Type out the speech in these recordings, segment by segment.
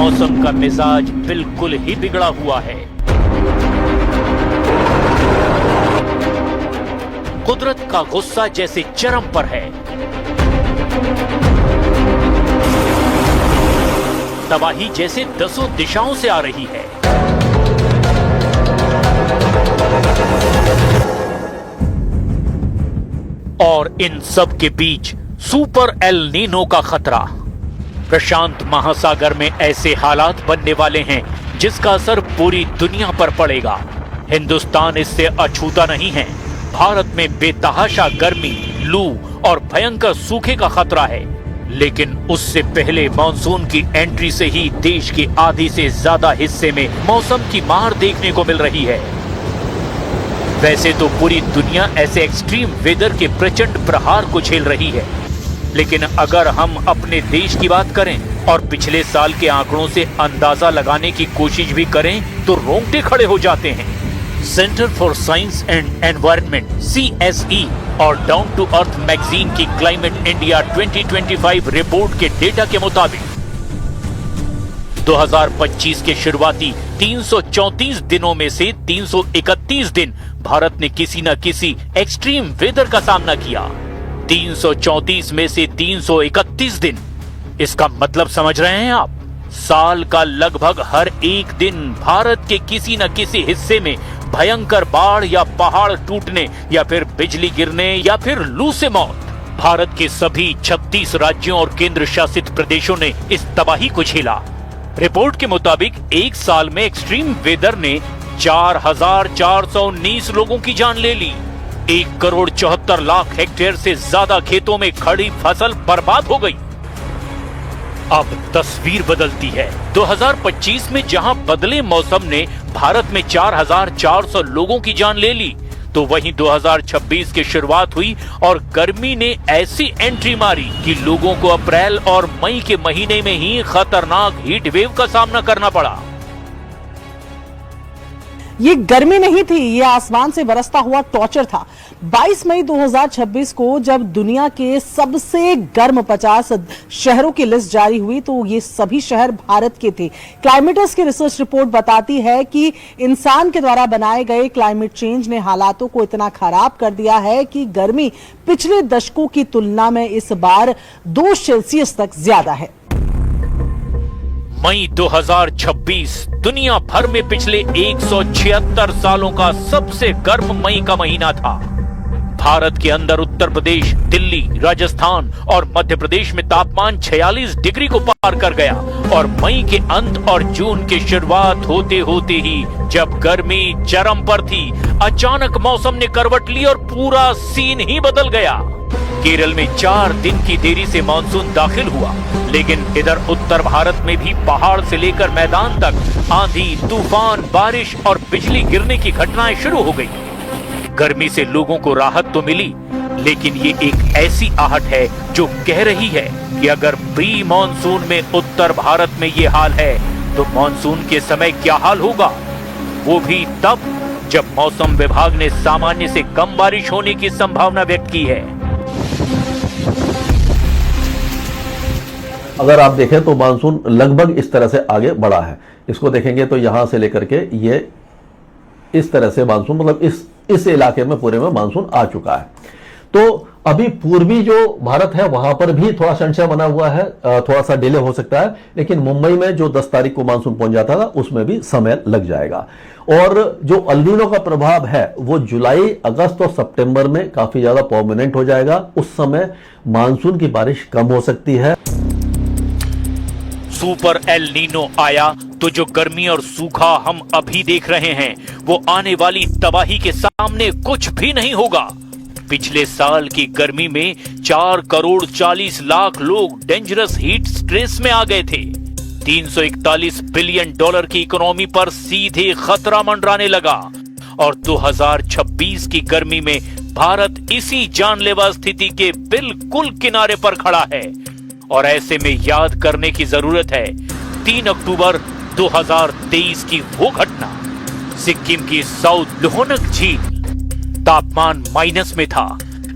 मौसम का मिजाज बिल्कुल ही बिगड़ा हुआ है। कुदरत का गुस्सा जैसे चरम पर है। तबाही जैसे दसों दिशाओं से आ रही है। और इन सब के बीच सुपर एल नीनो का खतरा। प्रशांत महासागर में ऐसे हालात बनने वाले हैं जिसका असर पूरी दुनिया पर पड़ेगा। हिंदुस्तान इससे अछूता नहीं है। भारत में बेतहाशा गर्मी, लू और भयंकर सूखे का खतरा है। लेकिन उससे पहले मानसून की एंट्री से ही देश के आधे से ज्यादा हिस्से में मौसम की मार देखने को मिल रही है। वैसे तो पूरी दुनिया ऐसे एक्सट्रीम वेदर के प्रचंड प्रहार को झेल रही है, लेकिन अगर हम अपने देश की बात करें और पिछले साल के आंकड़ों से अंदाजा लगाने की कोशिश भी करें तो रोंगटे खड़े हो जाते हैं। Centre for science and environment (CSE) और डाउन टू अर्थ मैगजीन की क्लाइमेट इंडिया 2025 रिपोर्ट के डेटा के मुताबिक 2025 के शुरुआती 334 दिनों में से 331 दिन भारत ने किसी न किसी एक्सट्रीम वेदर का सामना किया। 334 में से 331 दिन, इसका मतलब समझ रहे हैं आप? साल का लगभग हर एक दिन भारत के किसी न किसी हिस्से में भयंकर बाढ़ या पहाड़ टूटने या फिर बिजली गिरने या फिर लू से मौत। भारत के सभी 36 राज्यों और केंद्र शासित प्रदेशों ने इस तबाही को झेला। रिपोर्ट के मुताबिक एक साल में एक्सट्रीम वेदर ने 4,419 लोगों की जान ले ली। 1,74,00,000 हेक्टेयर से ज्यादा खेतों में खड़ी फसल बर्बाद हो गई। अब तस्वीर बदलती है। 2025 में जहां बदले मौसम ने भारत में 4,400 लोगों की जान ले ली, तो वहीं 2026 की शुरुआत हुई और गर्मी ने ऐसी एंट्री मारी कि लोगों को अप्रैल और मई के महीने में ही खतरनाक हीट वेव का सामना करना पड़ा। ये गर्मी नहीं थी, ये आसमान से बरसता हुआ टॉर्चर था। 22 मई 2026 को जब दुनिया के सबसे गर्म 50 शहरों की लिस्ट जारी हुई तो ये सभी शहर भारत के थे। क्लाइमेटस की रिसर्च रिपोर्ट बताती है कि इंसान के द्वारा बनाए गए क्लाइमेट चेंज ने हालातों को इतना खराब कर दिया है कि गर्मी पिछले दशकों की तुलना में इस बार 2 सेल्सियस तक ज्यादा है। मई 2026 दुनिया भर में पिछले 176 सालों का सबसे गर्म मई का महीना था। भारत के अंदर उत्तर प्रदेश, दिल्ली, राजस्थान और मध्य प्रदेश में तापमान 46 डिग्री को पार कर गया। और मई के अंत और जून की शुरुआत होते होते ही जब गर्मी चरम पर थी, अचानक मौसम ने करवट ली और पूरा सीन ही बदल गया। केरल में 4 दिन की देरी से मानसून दाखिल हुआ, लेकिन इधर उत्तर भारत में भी पहाड़ से लेकर मैदान तक आंधी, तूफान, बारिश और बिजली गिरने की घटनाएं शुरू हो गई। गर्मी से लोगों को राहत तो मिली, लेकिन ये एक ऐसी आहट है जो कह रही है कि अगर प्री मानसून में उत्तर भारत में ये हाल है तो मानसून के समय क्या हाल होगा, वो भी तब जब मौसम विभाग ने सामान्य से कम बारिश होने की संभावना व्यक्त की है। अगर आप देखें तो मानसून लगभग इस तरह से आगे बढ़ा है। इसको देखेंगे तो यहां से लेकर के ये इस तरह से मानसून, मतलब इस इलाके में पूरे में मानसून आ चुका है। तो अभी पूर्वी जो भारत है वहां पर भी थोड़ा संशय बना हुआ है, थोड़ा सा डिले हो सकता है, लेकिन मुंबई में जो 10 तारीख को मानसून पहुंच जाता था उसमें भी समय लग जाएगा। और जो अल नीनो का प्रभाव है वो जुलाई, अगस्त और सितंबर में काफी ज्यादा परमानेंट हो जाएगा। उस समय मानसून की बारिश कम हो सकती है। सुपर एल नीनो आया तो जो गर्मी और सूखा हम अभी देख रहे हैं वो आने वाली तबाही के सामने कुछ भी नहीं होगा। पिछले साल की गर्मी में 4,40,00,000 लोग डेंजरस हीट स्ट्रेस में आ गए थे। $341 बिलियन की इकोनॉमी पर सीधे खतरा मंडराने लगा। और 2026 की गर्मी में भारत इसी जानलेवा स्थिति के बिल्कुल किनारे पर खड़ा है। और ऐसे में याद करने की जरूरत है 3 अक्टूबर 2023 की वो घटना। सिक्किम की साउथ लोहनक झील तापमान माइनस में था,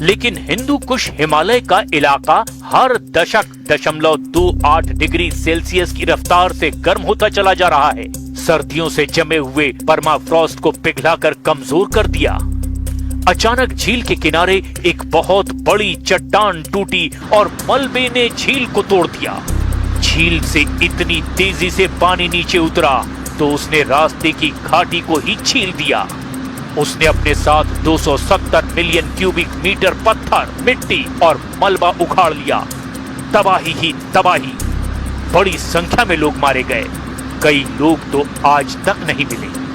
लेकिन हिंदू कुश हिमालय का इलाका हर दशक 0.28 डिग्री सेल्सियस की रफ्तार से गर्म होता चला जा रहा है। सर्दियों से जमे हुए परमाफ्रॉस्ट को पिघलाकर कमजोर कर दिया। अचानक झील के किनारे एक बहुत बड़ी चट्टान टूटी और मलबे ने झील को तोड़ दिया। झील से इतनी तेजी से पानी नीचे उतरा तो उसने रास्ते की घाटी को ही छील दिया। उसने अपने साथ 270 मिलियन क्यूबिक मीटर पत्थर, मिट्टी और मलबा उखाड़ लिया। तबाही ही तबाही। बड़ी संख्या में लोग मारे गए। कई लोग तो आज तक नहीं मिले।